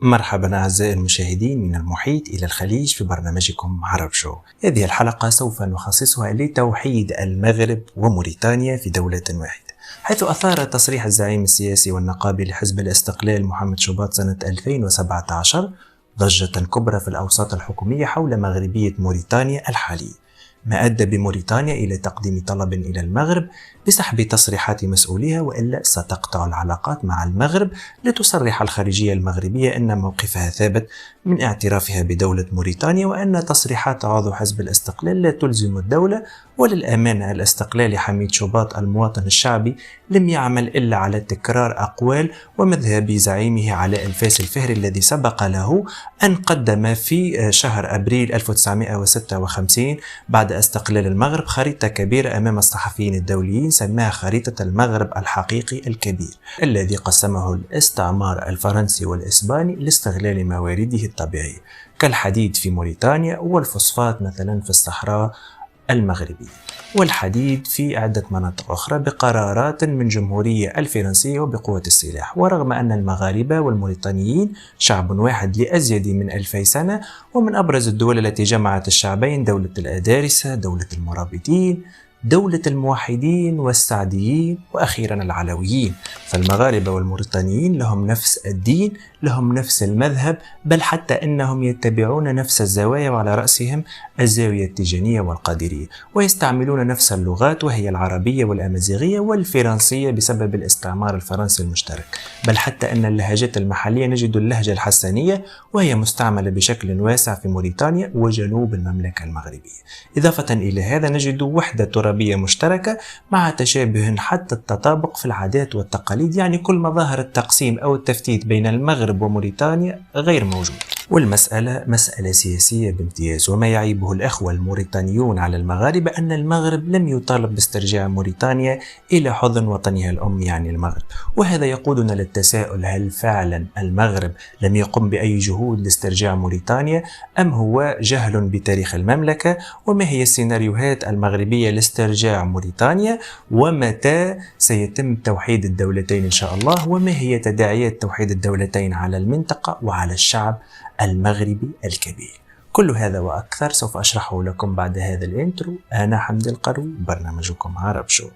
مرحبا أعزائي المشاهدين من المحيط إلى الخليج في برنامجكم عرب شو. هذه الحلقة سوف نخصصها لتوحيد المغرب وموريتانيا في دولة واحدة، حيث أثار تصريح الزعيم السياسي والنقابي لحزب الاستقلال محمد شباط سنة 2017 ضجة كبرى في الأوساط الحكومية حول مغربية موريتانيا الحالية، ما أدى بموريتانيا إلى تقديم طلب إلى المغرب بسحب تصريحات مسؤوليها، وإلا ستقطع العلاقات مع المغرب. لتصرح الخارجية المغربية أن موقفها ثابت من اعترافها بدولة موريتانيا، وأن تصريحات عضو حزب الاستقلال لا تلزم الدولة. وللأمانة الاستقلالي حميد شباط المواطن الشعبي لم يعمل إلا على تكرار أقوال ومذهب زعيمه علاء الفاس الفهري، الذي سبق له أن قدم في شهر أبريل 1956 بعد استقلال المغرب خريطة كبيرة أمام الصحفيين الدوليين، سماها خريطة المغرب الحقيقي الكبير، الذي قسمه الاستعمار الفرنسي والإسباني لاستغلال موارده الطبيعية كالحديد في موريتانيا والفوسفات مثلا في الصحراء المغربية، والحديد في عدة مناطق أخرى بقرارات من جمهورية الفرنسية وبقوة السلاح. ورغم أن المغاربة والموريتانيين شعب واحد لأزيد من 2000 سنة، ومن أبرز الدول التي جمعت الشعبين دولة الأدارسة، دولة المرابطين، دولة الموحدين والسعديين، وأخيرا العلويين، فالمغاربة والموريتانيين لهم نفس الدين، لهم نفس المذهب، بل حتى أنهم يتبعون نفس الزوايا، وعلى رأسهم الزاوية التيجانية والقادرية، ويستعملون نفس اللغات وهي العربية والأمازيغية والفرنسية بسبب الاستعمار الفرنسي المشترك، بل حتى أن اللهجات المحلية نجد اللهجة الحسانية وهي مستعملة بشكل واسع في موريتانيا وجنوب المملكة المغربية. إضافة إلى هذا نجد وحدة ترابية مشتركة مع تشابه حتى التطابق في العادات والتقاليد، يعني كل مظاهر التقسيم أو التفتيت بين المغرب وموريتانيا غير موجود. والمسألة مسألة سياسية بامتياز، وما يعيبه الأخوة الموريتانيون على المغاربة أن المغرب لم يطالب باسترجاع موريتانيا إلى حضن وطنها الأم يعني المغرب، وهذا يقودنا للتساؤل: هل فعلا المغرب لم يقم بأي جهود لاسترجاع موريتانيا، أم هو جهل بتاريخ المملكة؟ وما هي السيناريوهات المغربية لاسترجاع موريتانيا؟ ومتى سيتم توحيد الدولتين إن شاء الله؟ وما هي تداعيات توحيد الدولتين على المنطقة وعلى الشعب المغربي الكبير؟ كل هذا وأكثر سوف أشرحه لكم بعد هذا الانترو. أنا حمد القروي، برنامجكم عرب شو.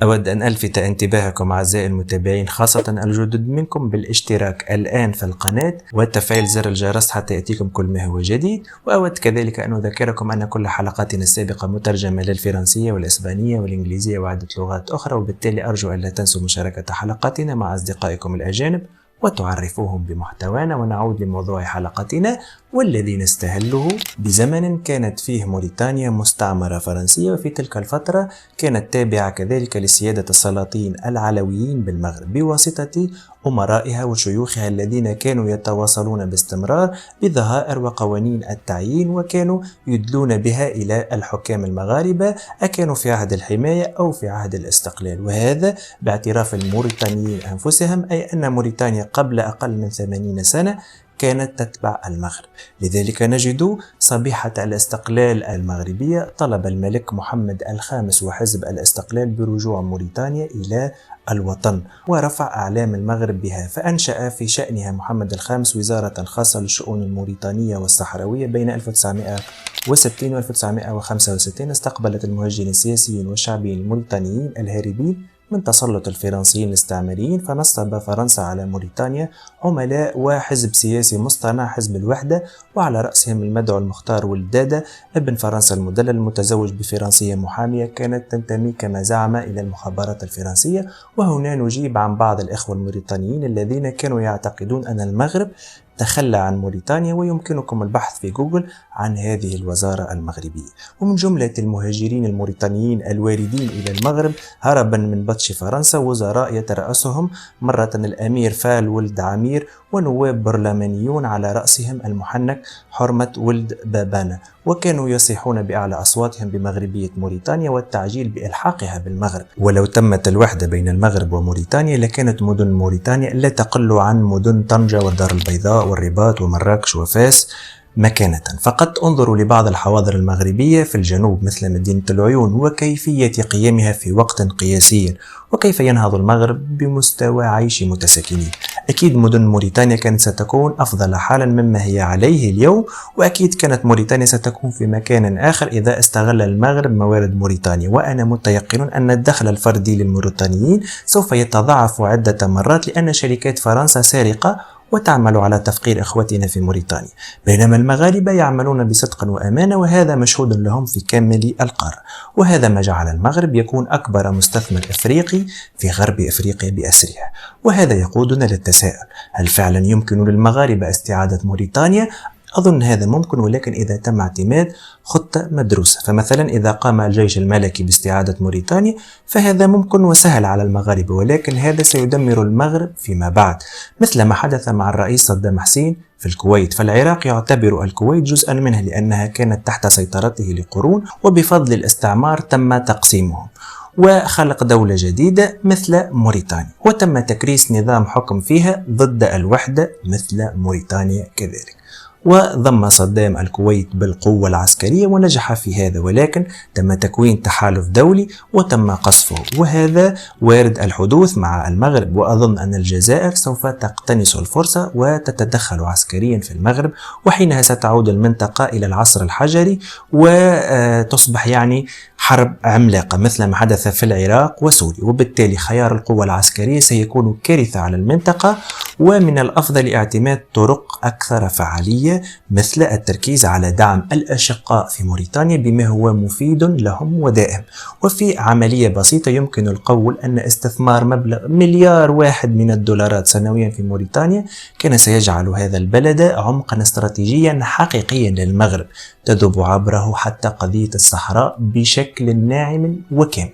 أود أن ألفت انتباهكم أعزائي المتابعين، خاصة الجدد منكم، بالاشتراك الآن في القناة وتفعيل زر الجرس حتى يأتيكم كل ما هو جديد. وأود كذلك أن أذكركم أن كل حلقاتنا السابقة مترجمة للفرنسية والإسبانية والإنجليزية وعدة لغات أخرى، وبالتالي أرجو أن لا تنسوا مشاركة حلقاتنا مع أصدقائكم الأجانب وتعرفوهم بمحتوانا. ونعود لموضوع حلقتنا والذي نستهله بزمن كانت فيه موريتانيا مستعمرة فرنسية، وفي تلك الفترة كانت تابعة كذلك لسيادة السلاطين العلويين بالمغرب بواسطة أمرائها وشيوخها الذين كانوا يتواصلون باستمرار بظهائر وقوانين التعيين، وكانوا يدلون بها إلى الحكام المغاربة، أكانوا في عهد الحماية أو في عهد الاستقلال، وهذا باعتراف الموريتانيين أنفسهم، أي أن موريتانيا قبل أقل من 80 سنة كانت تتبع المغرب. لذلك نجد صبيحة الاستقلال المغربية طلب الملك محمد الخامس وحزب الاستقلال برجوع موريتانيا إلى الوطن ورفع أعلام المغرب بها، فأنشأ في شأنها محمد الخامس وزارة خاصة للشؤون الموريتانية والصحراوية بين 1960 و 1965. استقبلت المهاجرين السياسيين والشعبيين الموريتانيين الهاربين من تسلط الفرنسيين الاستعماريين، فنصب فرنسا على موريتانيا عملاء وحزب سياسي مصطنع حزب الوحدة، وعلى رأسهم المدعو المختار ولد دادا ابن فرنسا المدلل المتزوج بفرنسية محامية كانت تنتمي كما زعم إلى المخابرات الفرنسية. وهنا نجيب عن بعض الإخوة الموريتانيين الذين كانوا يعتقدون أن المغرب تخلى عن موريتانيا، ويمكنكم البحث في جوجل عن هذه الوزارة المغربية. ومن جملة المهاجرين الموريتانيين الواردين إلى المغرب هربا من بطش فرنسا وزراء يترأسهم مرة الأمير فال ولد عمير، ونواب برلمانيون على رأسهم المحنك حرمة ولد بابانا، وكانوا يصيحون بأعلى أصواتهم بمغربية موريتانيا والتعجيل بإلحاقها بالمغرب. ولو تمت الوحدة بين المغرب وموريتانيا لكانت مدن موريتانيا لا تقل عن مدن طنجة والدار البيضاء والرباط ومراكش وفاس مكانة. فقط انظروا لبعض الحواضر المغربية في الجنوب مثل مدينة العيون وكيفية قيامها في وقت قياسي، وكيف ينهض المغرب بمستوى عيش متساكنين. أكيد مدن موريتانيا كانت ستكون أفضل حالا مما هي عليه اليوم، وأكيد كانت موريتانيا ستكون في مكان آخر إذا استغل المغرب موارد موريتانيا. وأنا متيقن أن الدخل الفردي للموريتانيين سوف يتضاعف عدة مرات، لأن شركات فرنسا سارقة وتعمل على تفقير إخوتنا في موريتانيا، بينما المغاربة يعملون بصدق وأمانة، وهذا مشهود لهم في كامل القارة. وهذا ما جعل المغرب يكون أكبر مستثمر إفريقي في غرب إفريقيا بأسرها. وهذا يقودنا للتساؤل: هل فعلا يمكن للمغاربة استعادة موريتانيا؟ أظن هذا ممكن، ولكن إذا تم اعتماد خطة مدروسة. فمثلا إذا قام الجيش الملكي باستعادة موريتانيا فهذا ممكن وسهل على المغاربة، ولكن هذا سيدمر المغرب فيما بعد، مثل ما حدث مع الرئيس صدام حسين في الكويت. فالعراق يعتبر الكويت جزءا منها لأنها كانت تحت سيطرته لقرون، وبفضل الاستعمار تم تقسيمهم وخلق دولة جديدة مثل موريتانيا، وتم تكريس نظام حكم فيها ضد الوحدة مثل موريتانيا كذلك. وضم صدام الكويت بالقوة العسكرية ونجح في هذا، ولكن تم تكوين تحالف دولي وتم قصفه، وهذا وارد الحدوث مع المغرب. وأظن أن الجزائر سوف تقتنص الفرصة وتتدخل عسكريا في المغرب، وحينها ستعود المنطقة إلى العصر الحجري وتصبح حرب عملاقة مثل ما حدث في العراق وسوريا. وبالتالي خيار القوة العسكرية سيكون كارثة على المنطقة، ومن الأفضل اعتماد طرق أكثر فعالية مثل التركيز على دعم الأشقاء في موريتانيا بما هو مفيد لهم ودائم. وفي عملية بسيطة يمكن القول أن استثمار مبلغ $1 مليار من الدولارات سنويا في موريتانيا كان سيجعل هذا البلد عمقا استراتيجيا حقيقيا للمغرب تذوب عبره حتى قضية الصحراء بشكل ناعم وكامل.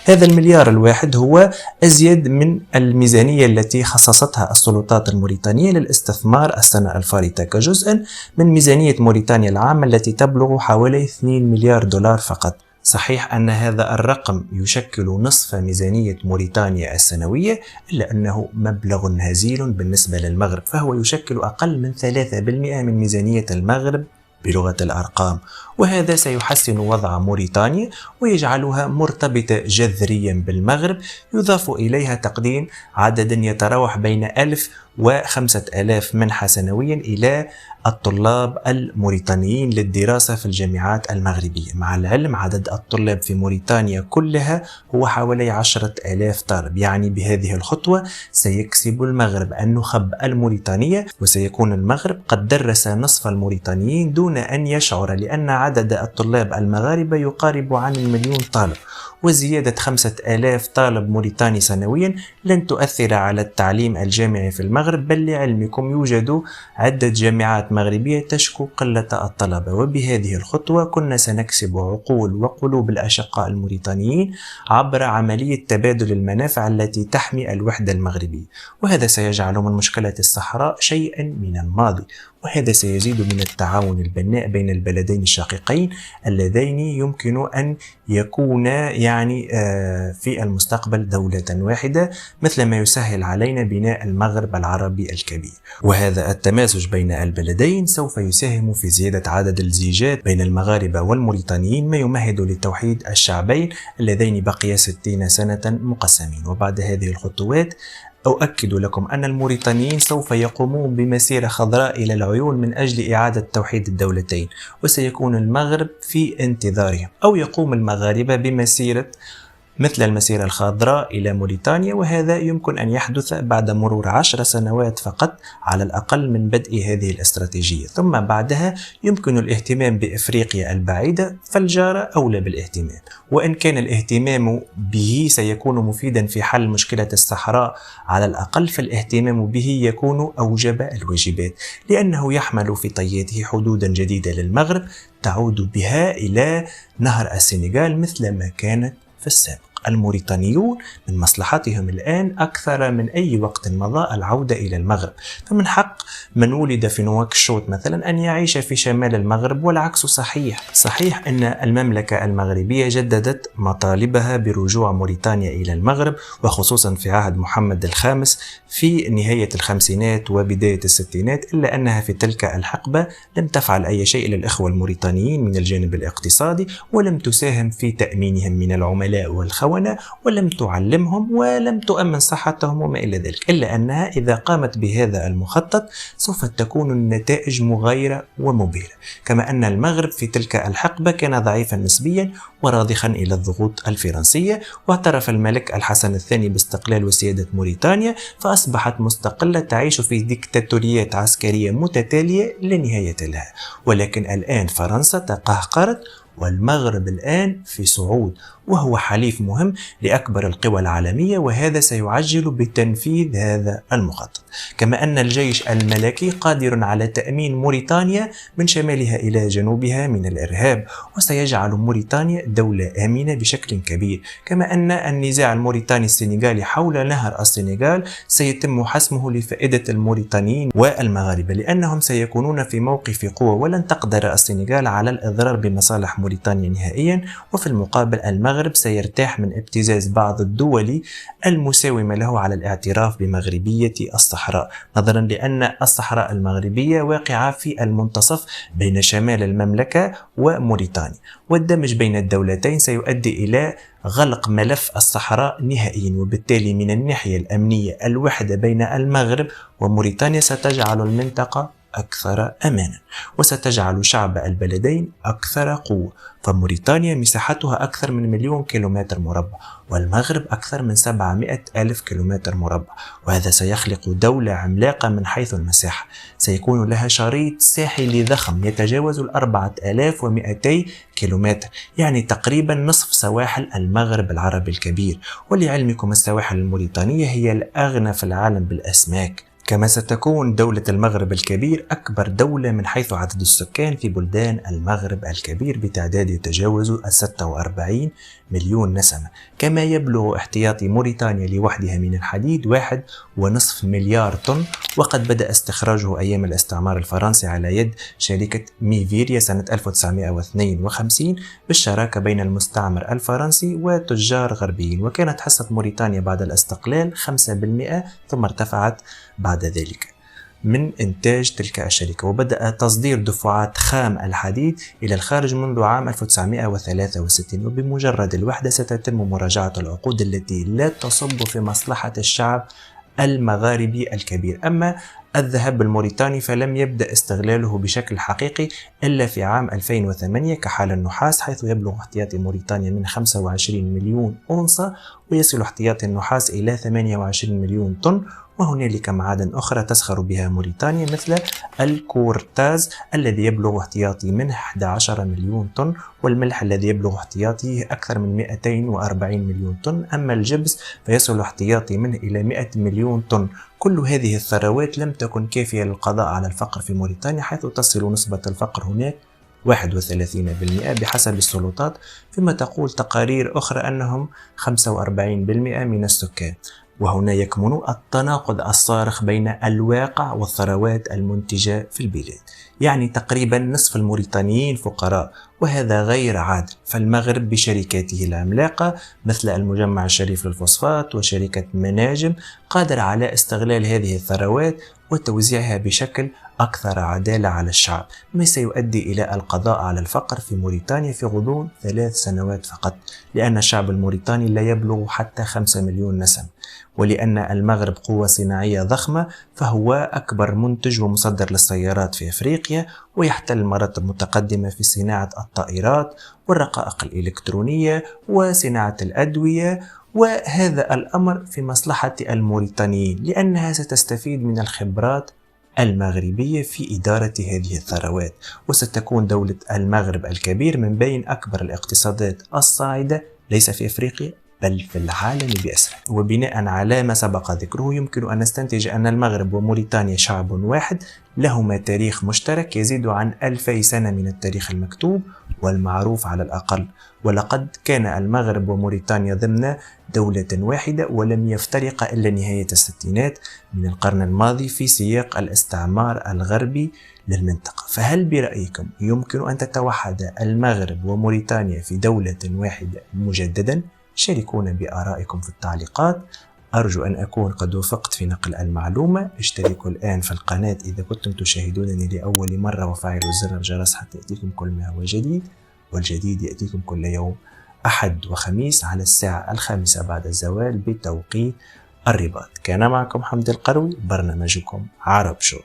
هذا $1 مليار هو أزيد من الميزانية التي خصصتها السلطات الموريتانية للاستثمار السنة الفارطة كجزء من ميزانية موريتانيا العامة التي تبلغ حوالي $2 مليار فقط. صحيح أن هذا الرقم يشكل نصف ميزانية موريتانيا السنوية، إلا أنه مبلغ هزيل بالنسبة للمغرب، فهو يشكل أقل من 3% من ميزانية المغرب بلغة الأرقام. وهذا سيحسن وضع موريتانيا ويجعلها مرتبطة جذريا بالمغرب، يضاف إليها تقديم عدد يتراوح بين 1000 و5000 منحة سنويا إلى الطلاب الموريتانيين للدراسة في الجامعات المغربية. مع العلم عدد الطلاب في موريتانيا كلها هو حوالي 10,000 طالب، بهذه الخطوة سيكسب المغرب النخب الموريتانية، وسيكون المغرب قد درس نصف الموريتانيين دون أن يشعر، لأن عدد الطلاب المغاربة يقارب عن 1,000,000 طالب. وزيادة 5,000 طالب موريتاني سنويا لن تؤثر على التعليم الجامعي في المغرب، بل لعلمكم يوجد عدة جامعات مغربية تشكو قلة الطلبة. وبهذه الخطوة كنا سنكسب عقول وقلوب الأشقاء الموريتانيين عبر عملية تبادل المنافع التي تحمي الوحدة المغربية، وهذا سيجعل من مشكلة الصحراء شيئا من الماضي. وهذا سيزيد من التعاون البناء بين البلدين الشقيقين اللذين يمكن أن يكونا في المستقبل دولة واحدة، مثل ما يسهل علينا بناء المغرب العربي الكبير. وهذا التماسج بين البلدين سوف يساهم في زيادة عدد الزيجات بين المغاربة والموريتانيين، ما يمهد لتوحيد الشعبين اللذين بقي 60 سنة مقسمين. وبعد هذه الخطوات أؤكد لكم أن الموريتانيين سوف يقومون بمسيرة خضراء إلى العيون من أجل إعادة توحيد الدولتين، وسيكون المغرب في انتظارهم، أو يقوم المغاربة بمسيرة مثل المسيرة الخضراء إلى موريتانيا، وهذا يمكن أن يحدث بعد مرور 10 سنوات فقط على الأقل من بدء هذه الاستراتيجية. ثم بعدها يمكن الاهتمام بإفريقيا البعيدة، فالجارة أولى بالاهتمام، وإن كان الاهتمام به سيكون مفيدا في حل مشكلة الصحراء على الأقل، فالاهتمام به يكون أوجب الواجبات، لأنه يحمل في طياته حدودا جديدة للمغرب تعود بها إلى نهر السنغال مثل ما كانت في السابق. الموريتانيون من مصلحتهم الآن أكثر من أي وقت مضى العودة إلى المغرب، فمن حق من ولد في نواكشوط مثلا أن يعيش في شمال المغرب، والعكس صحيح أن المملكة المغربية جددت مطالبها برجوع موريتانيا إلى المغرب، وخصوصا في عهد محمد الخامس في نهاية الخمسينات وبداية الستينات، إلا أنها في تلك الحقبة لم تفعل أي شيء للإخوة الموريتانيين من الجانب الاقتصادي، ولم تساهم في تأمينهم من العملاء والخونة، ولم تعلمهم ولم تؤمن صحتهم وما إلى ذلك، إلا أنها إذا قامت بهذا المخطط سوف تكون النتائج مغايرة ومبهرة. كما أن المغرب في تلك الحقبة كان ضعيفا نسبيا وراضخا إلى الضغوط الفرنسية، واعترف الملك الحسن الثاني باستقلال وسيادة موريتانيا، فأصبحت مستقلة تعيش في ديكتاتوريات عسكرية متتالية لا نهاية لها. ولكن الآن فرنسا تقهقرت، والمغرب الآن في صعود، وهو حليف مهم لأكبر القوى العالمية، وهذا سيعجل بتنفيذ هذا المخطط. كما أن الجيش الملكي قادر على تأمين موريتانيا من شمالها إلى جنوبها من الإرهاب، وسيجعل موريتانيا دولة آمنة بشكل كبير. كما أن النزاع الموريتاني السنغالي حول نهر السنغال سيتم حسمه لفائدة الموريتانيين والمغاربة، لأنهم سيكونون في موقف قوة، ولن تقدر السنغال على الإضرار بمصالح موريتانيا نهائيا. وفي المقابل المغرب سيرتاح من ابتزاز بعض الدول المساومة له على الاعتراف بمغربية الصحراء، نظرا لأن الصحراء المغربية واقعة في المنتصف بين شمال المملكة وموريتانيا، والدمج بين الدولتين سيؤدي إلى غلق ملف الصحراء نهائيا، وبالتالي من الناحية الأمنية الوحدة بين المغرب وموريتانيا ستجعل المنطقة أكثر أمانا، وستجعل شعب البلدين أكثر قوة. فموريتانيا مساحتها أكثر من 1,000,000 كيلومتر مربع، والمغرب أكثر من 700,000 كيلومتر مربع، وهذا سيخلق دولة عملاقة من حيث المساحة. سيكون لها شريط ساحلي ضخم يتجاوز 4,200 كيلومتر، يعني تقريبا نصف سواحل المغرب العربي الكبير. ولعلمكم السواحل الموريتانية هي الأغنى في العالم بالأسماك. كما ستكون دولة المغرب الكبير أكبر دولة من حيث عدد السكان في بلدان المغرب الكبير بتعداد يتجاوز 46 مليون نسمة. كما يبلغ احتياطي موريتانيا لوحدها من الحديد 1.5 مليار طن، وقد بدأ استخراجه أيام الاستعمار الفرنسي على يد شركة ميفيريا سنة 1952 بالشراكة بين المستعمر الفرنسي وتجار غربيين. وكانت حصة موريتانيا بعد الاستقلال 5%، ثم ارتفعت بعد ذلك من إنتاج تلك الشركة، وبدأ تصدير دفعات خام الحديد إلى الخارج منذ عام 1963. وبمجرد الوحدة ستتم مراجعة العقود التي لا تصب في مصلحة الشعب المغاربي الكبير. أما الذهب الموريتاني فلم يبدأ استغلاله بشكل حقيقي إلا في عام 2008 كحال النحاس، حيث يبلغ احتياطي موريتانيا من 25 مليون أونصة، ويصل احتياطي النحاس إلى 28 مليون طن. وهنالك معادن أخرى تسخر بها موريتانيا مثل الكورتاز الذي يبلغ احتياطي منه 11 مليون طن، والملح الذي يبلغ احتياطيه أكثر من 240 مليون طن. أما الجبس فيصل احتياطي منه إلى 100 مليون طن. كل هذه الثروات لم تكن كافية للقضاء على الفقر في موريتانيا، حيث تصل نسبة الفقر هناك 31% بحسب السلطات، فيما تقول تقارير أخرى أنهم 45% من السكان. وهنا يكمن التناقض الصارخ بين الواقع والثروات المنتجة في البلاد. يعني تقريبا نصف الموريتانيين فقراء، وهذا غير عادل. فالمغرب بشركاته العملاقة مثل المجمع الشريف للفوسفات وشركة مناجم قادر على استغلال هذه الثروات وتوزيعها بشكل أكثر عدالة على الشعب، ما سيؤدي إلى القضاء على الفقر في موريتانيا في غضون 3 سنوات فقط، لأن الشعب الموريتاني لا يبلغ حتى 5 مليون نسمة. ولأن المغرب قوة صناعية ضخمة، فهو أكبر منتج ومصدر للسيارات في أفريقيا، ويحتل مراتب متقدمة في صناعة الطائرات والرقائق الإلكترونية وصناعة الأدوية، وهذا الأمر في مصلحة الموريتانيين لأنها ستستفيد من الخبرات المغربية في إدارة هذه الثروات، وستكون دولة المغرب الكبير من بين أكبر الاقتصادات الصاعدة ليس في أفريقيا بل في العالم بأسره. وبناء على ما سبق ذكره يمكن أن نستنتج أن المغرب وموريتانيا شعب واحد لهما تاريخ مشترك يزيد عن 2000 سنة من التاريخ المكتوب والمعروف على الأقل، ولقد كان المغرب وموريتانيا ضمن دولة واحدة ولم يفترقا إلا نهاية الستينات من القرن الماضي في سياق الاستعمار الغربي للمنطقة. فهل برأيكم يمكن أن تتوحد المغرب وموريتانيا في دولة واحدة مجددا؟ شاركونا بآرائكم في التعليقات. أرجو أن أكون قد وفقت في نقل المعلومة. اشتركوا الآن في القناة إذا كنتم تشاهدونني لأول مرة، وفعلوا زر الجرس حتى يأتيكم كل ما هو جديد، والجديد يأتيكم كل يوم أحد وخميس على الساعة 5 بعد الزوال بتوقيت الرباط. كان معكم حمد القروي، برنامجكم عرب شو.